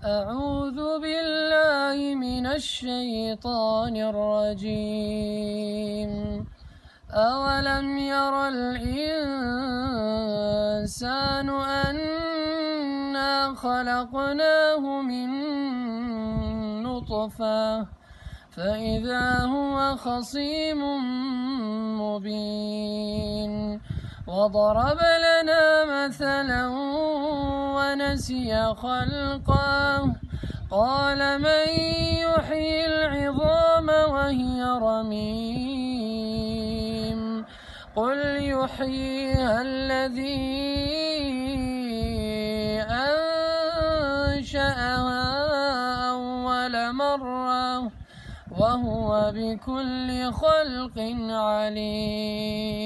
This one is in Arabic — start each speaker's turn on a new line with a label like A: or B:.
A: أعوذ بالله من الشيطان الرجيم. أولم ير الإنسان أنا خلقناه من نطفة فإذا هو خصيم مبين وضرب لنا مثلا ونسي خلقه قال من يحيي العظام وهي رميم قل يحييها الذي أنشأها أول مرة وهو بكل خلق عليم.